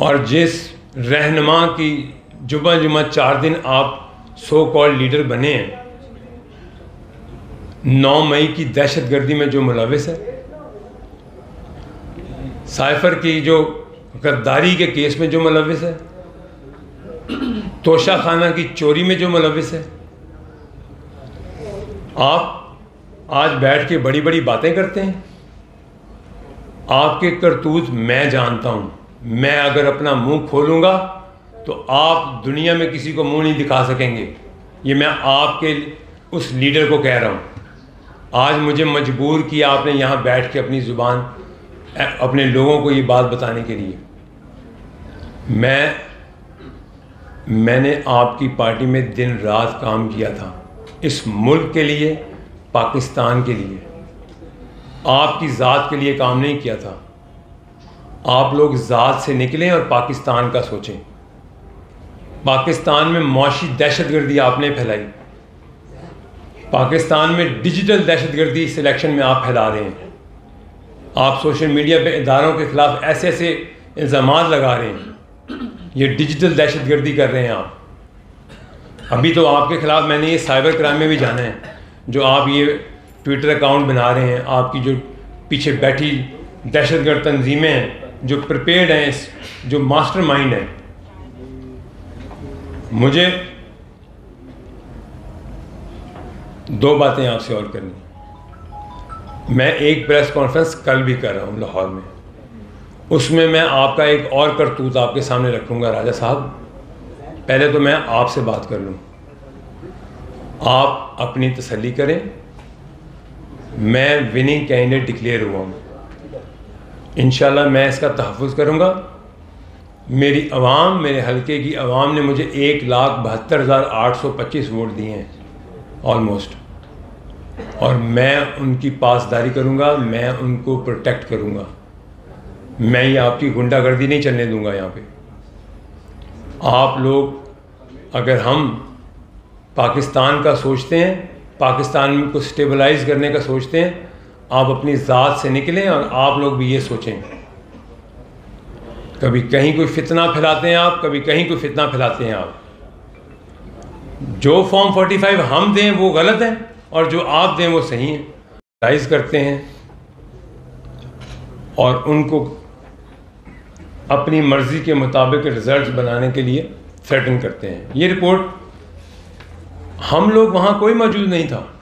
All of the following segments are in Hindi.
और जिस रहनुमा की जुमा जुमा 4 दिन आप सो कॉल्ड लीडर बने हैं, 9 मई की दहशतगर्दी में जो मुलविस है, साइफर की जो गद्दारी के केस में जो मुलविस है, तोशा खाना की चोरी में जो मुलविस है, आप आज बैठ के बड़ी बड़ी बातें करते हैं। आपके करतूत मैं जानता हूं। मैं अगर अपना मुंह खोलूंगा तो आप दुनिया में किसी को मुंह नहीं दिखा सकेंगे। ये मैं आपके उस लीडर को कह रहा हूं। आज मुझे मजबूर किया आपने यहां बैठ के अपनी ज़ुबान अपने लोगों को ये बात बताने के लिए। मैंने आपकी पार्टी में दिन रात काम किया था, इस मुल्क के लिए, पाकिस्तान के लिए, आपकी ज़ात के लिए काम नहीं किया था। आप लोग ज़ात से निकलें और पाकिस्तान का सोचें। पाकिस्तान में मुआशी दहशतगर्दी आपने फैलाई, पाकिस्तान में डिजिटल दहशतगर्दी इस इलेक्शन में आप फैला रहे हैं। आप सोशल मीडिया पे इदारों के ख़िलाफ़ ऐसे ऐसे इल्ज़ामात लगा रहे हैं, ये डिजिटल दहशतगर्दी कर रहे हैं आप। अभी तो आपके ख़िलाफ़ मैंने ये साइबर क्राइम में भी जाना है, जो आप ये ट्विटर अकाउंट बना रहे हैं, आपकी जो पीछे बैठी दहशतगर्द तंजीमें हैं, जो प्रिपेयर्ड हैं, जो मास्टरमाइंड हैं। मुझे 2 बातें आपसे और करनी। मैं एक प्रेस कॉन्फ्रेंस कल भी कर रहा हूँ लाहौर में, उसमें मैं आपका एक और करतूत आपके सामने रखूँगा। राजा साहब, पहले तो मैं आपसे बात कर लूँ, आप अपनी तसल्ली करें। मैं विनिंग कैंडिडेट डिक्लेयर हुआ हूँ, इंशाल्लाह मैं इसका तहफ़्फ़ुज़ करूँगा। मेरी आवाम, मेरे हलके की आवाम ने मुझे 1,72,825 वोट दिए हैं ऑलमोस्ट, और मैं उनकी पासदारी करूँगा, मैं उनको प्रोटेक्ट करूँगा। मैं ये आपकी गुंडागर्दी नहीं चलने दूँगा यहाँ पे। आप लोग अगर हम पाकिस्तान का सोचते हैं, पाकिस्तान को स्टेबलाइज करने का सोचते हैं, आप अपनी ज़ात से निकलें और आप लोग भी ये सोचें। कभी कहीं कोई फितना फैलाते हैं आप, कभी कहीं कोई फितना फैलाते हैं आप। जो फॉर्म 45 हम दें वो गलत है और जो आप दें वो सही है। राइज करते हैं और उनको अपनी मर्ज़ी के मुताबिक रिजल्ट बनाने के लिए थ्रेटन करते हैं। ये रिपोर्ट, हम लोग वहाँ कोई मौजूद नहीं था।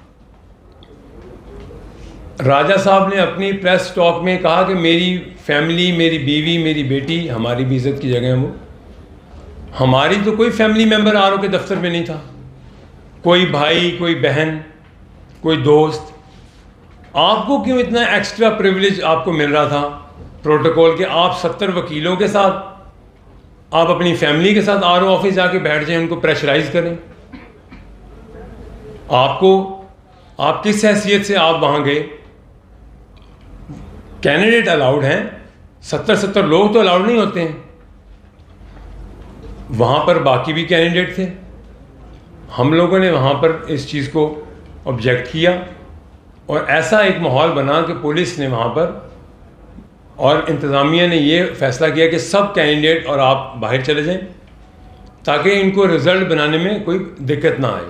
राजा साहब ने अपनी प्रेस टॉक में कहा कि मेरी फैमिली, मेरी बीवी, मेरी बेटी, हमारी भी इज़्ज़त की जगह है वो। हमारी तो कोई फैमिली मेम्बर आर ओ के दफ्तर में नहीं था, कोई भाई, कोई बहन, कोई दोस्त। आपको क्यों इतना एक्स्ट्रा प्रिविलेज आपको मिल रहा था प्रोटोकॉल के? आप 70 वकीलों के साथ, आप अपनी फैमिली के साथ आर ओ ऑफिस जाके बैठ जाएं, उनको प्रेशराइज करें। आप किस हैसियत से आप वहाँ गए? कैंडिडेट अलाउड हैं, 70 लोग तो अलाउड नहीं होते हैं। वहाँ पर बाकी भी कैंडिडेट थे। हम लोगों ने वहाँ पर इस चीज़ को ऑब्जेक्ट किया और ऐसा एक माहौल बना कि पुलिस ने वहाँ पर और इंतज़ामिया ने ये फ़ैसला किया कि सब कैंडिडेट और आप बाहर चले जाएं, ताकि इनको रिज़ल्ट बनाने में कोई दिक्कत ना आए।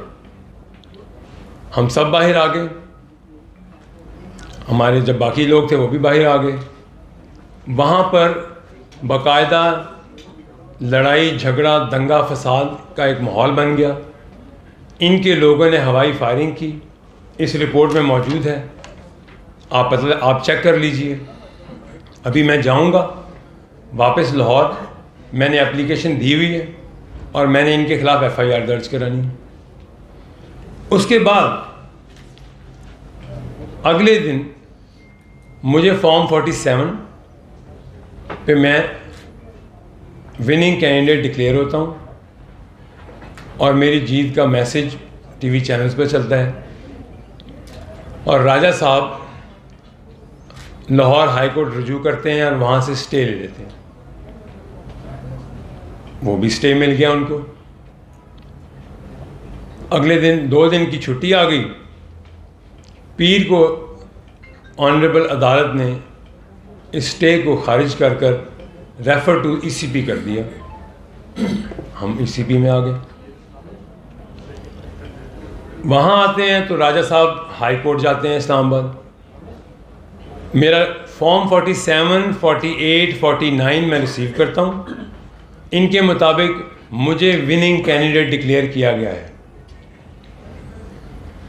हम सब बाहर आ गए, हमारे जब बाकी लोग थे वो भी बाहर आ गए। वहाँ पर बाकायदा लड़ाई झगड़ा, दंगा फसाद का एक माहौल बन गया। इनके लोगों ने हवाई फायरिंग की, इस रिपोर्ट में मौजूद है, आप चेक कर लीजिए। अभी मैं जाऊंगा वापस लाहौर, मैंने एप्लीकेशन दी हुई है और मैंने इनके खिलाफ FIR दर्ज करानी है। उसके बाद अगले दिन मुझे फॉर्म 47 पे मैं विनिंग कैंडिडेट डिक्लेयर होता हूँ और मेरी जीत का मैसेज टीवी चैनल्स पे चलता है और राजा साहब लाहौर हाई कोर्ट रुजू करते हैं और वहाँ से स्टे ले लेते हैं। वो भी स्टे मिल गया उनको। अगले दिन 2 दिन की छुट्टी आ गई। पीर को ऑनरेबल अदालत ने इस स्टे को खारिज कर रेफ़र टू ईसीपी कर दिया। हम ईसीपी में आ गए। वहाँ आते हैं तो राजा साहब हाई कोर्ट जाते हैं इस्लामाबाद। मेरा फॉर्म 47, 48, 49 मैं रिसीव करता हूँ। इनके मुताबिक मुझे विनिंग कैंडिडेट डिक्लेयर किया गया है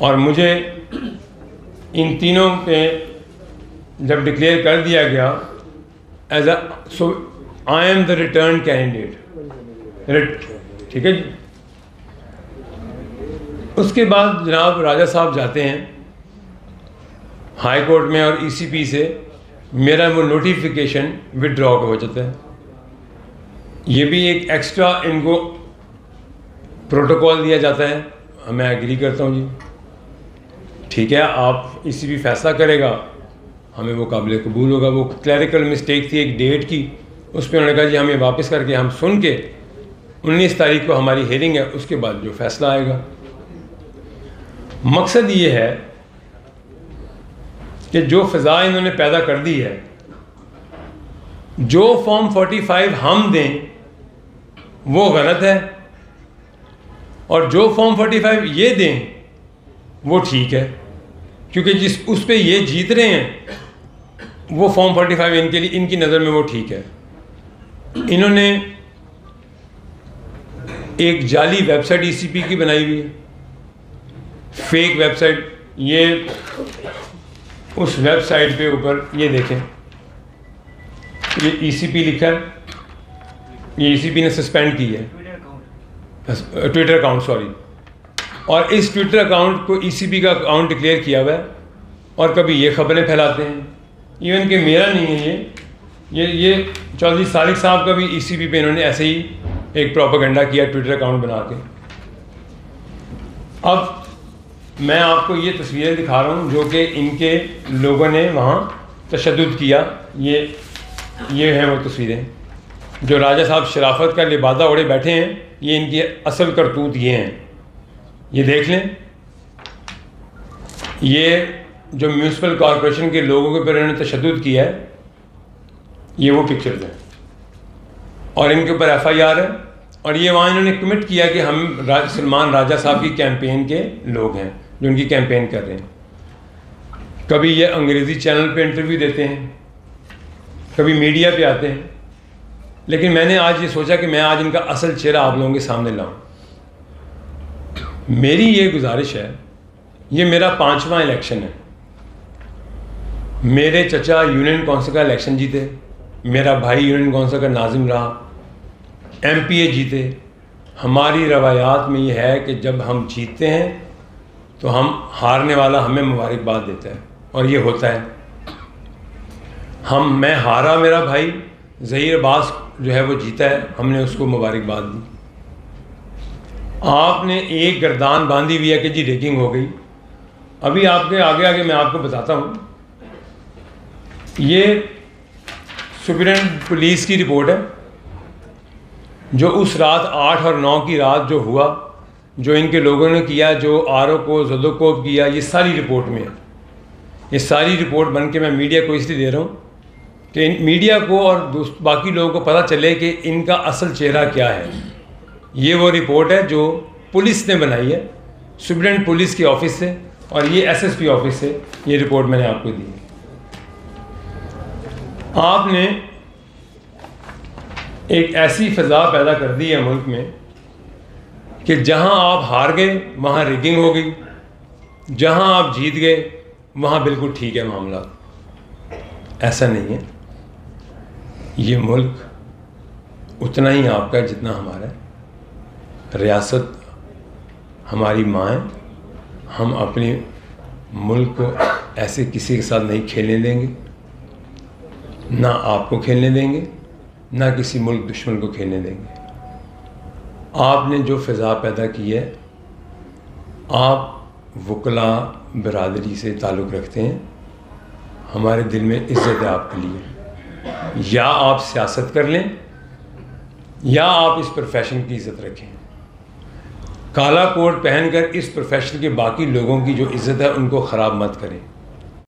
और मुझे इन तीनों पे जब डिक्लेयर कर दिया गया as so I am the return candidate, ठीक है जी। उसके बाद जनाब राजा साहब जाते हैं हाई कोर्ट में और ईसीपी से मेरा वो नोटिफिकेशन विड्रॉ हो जाता है। ये भी एक एक्स्ट्रा इनको प्रोटोकॉल दिया जाता है। मैं एग्री करता हूँ जी, ठीक है, आप ईसीपी फैसला करेगा, हमें वो काबिल कबूल होगा। वो क्लैरिकल मिस्टेक थी एक डेट की, उस पर उन्होंने कहा जी हम ये वापस करके हम सुन के 19 तारीख को हमारी हेयरिंग है, उसके बाद जो फैसला आएगा। मकसद ये है कि जो फ़िज़ा इन्होंने पैदा कर दी है, जो फॉर्म 45 हम दें वो गलत है और जो फॉर्म 45 ये दें वो ठीक है, क्योंकि जिस उस पे ये जीत रहे हैं वो फॉर्म 45 इनके लिए, इनकी नज़र में वो ठीक है। इन्होंने एक जाली वेबसाइट ईसीपी की बनाई हुई है, फेक वेबसाइट। ये उस वेबसाइट पे ऊपर ये देखें, ये ईसीपी लिखा है, ये ईसीपी ने सस्पेंड की है, ट्विटर अकाउंट सॉरी, और इस ट्विटर अकाउंट को ईसीपी का अकाउंट डिक्लेयर किया हुआ है और कभी ये खबरें फैलाते हैं। इवन कि मेरा नहीं है ये चौधरी सालिक साहब का भी ईसीपी पे इन्होंने ऐसे ही एक प्रोपेगेंडा किया ट्विटर अकाउंट बना के। अब मैं आपको ये तस्वीरें दिखा रहा हूँ जो कि इनके लोगों ने वहाँ तशद्दुद किया। ये हैं वो तस्वीरें जो राजा साहब शराफत का लिबादा ओढ़े बैठे हैं, ये इनकी असल करतूत ये हैं। ये देख लें, ये जो म्यूनसिपल कॉरपोरेशन के लोगों के ऊपर इन्होंने तशद्दुद किया है, ये वो पिक्चर्स हैं और इनके ऊपर एफआईआर है। और ये वहाँ इन्होंने कमिट किया कि हम सलमान राजा साहब की कैंपेन के लोग हैं जो उनकी कैंपेन कर रहे हैं। कभी ये अंग्रेज़ी चैनल पे इंटरव्यू देते हैं, कभी मीडिया पे आते हैं, लेकिन मैंने आज ये सोचा कि मैं आज इनका असल चेहरा आप लोगों के सामने लाऊं। मेरी ये गुजारिश है, ये मेरा 5वां इलेक्शन है। मेरे चचा यूनियन कौंसिल का इलेक्शन जीते, मेरा भाई यूनियन कौंसिल का नाजिम रहा, एमपीए जीते। हमारी रवायात में ये है कि जब हम जीतते हैं तो हम हारने वाला हमें मुबारकबाद देता है और ये होता है। मैं हारा, मेरा भाई ज़हीर अब्बास जो है वो जीता है, हमने उसको मुबारकबाद दी। आपने एक गर्दान बांधी हुई है कि जी रेगिंग हो गई। अभी आपके आगे मैं आपको बताता हूँ, ये सुपरिटेंडेंट पुलिस की रिपोर्ट है जो उस रात 8 और 9 की रात जो हुआ, जो इनके लोगों ने किया, जो आरओ को ज़दोकोब किया, ये सारी रिपोर्ट में है। ये सारी रिपोर्ट बन के मैं मीडिया को इसलिए दे रहा हूँ कि मीडिया को और बाकी लोगों को पता चले कि इनका असल चेहरा क्या है। ये वो रिपोर्ट है जो पुलिस ने बनाई है, सुपरिटेंडेंट पुलिस के ऑफिस से, और ये एसएसपी ऑफिस से ये रिपोर्ट मैंने आपको दी। आपने एक ऐसी फ़िज़ा पैदा कर दी है मुल्क में कि जहां आप हार गए वहां रिगिंग हो गई, जहां आप जीत गए वहां बिल्कुल ठीक है मामला। ऐसा नहीं है। ये मुल्क उतना ही आपका है जितना हमारा है। रियासत हमारी माँ है। हम अपने मुल्क को ऐसे किसी के साथ नहीं खेलने देंगे, ना आपको खेलने देंगे, ना किसी मुल्क दुश्मन को खेलने देंगे। आपने जो फ़िज़ा पैदा की है, आप वकला बिरादरी से ताल्लुक़ रखते हैं, हमारे दिल में इज़्ज़त है आपके लिए। या आप सियासत कर लें या आप इस प्रोफेशन की इज़्ज़त रखें। काला कोट पहनकर इस प्रोफेशन के बाकी लोगों की जो इज़्ज़त है उनको ख़राब मत करें।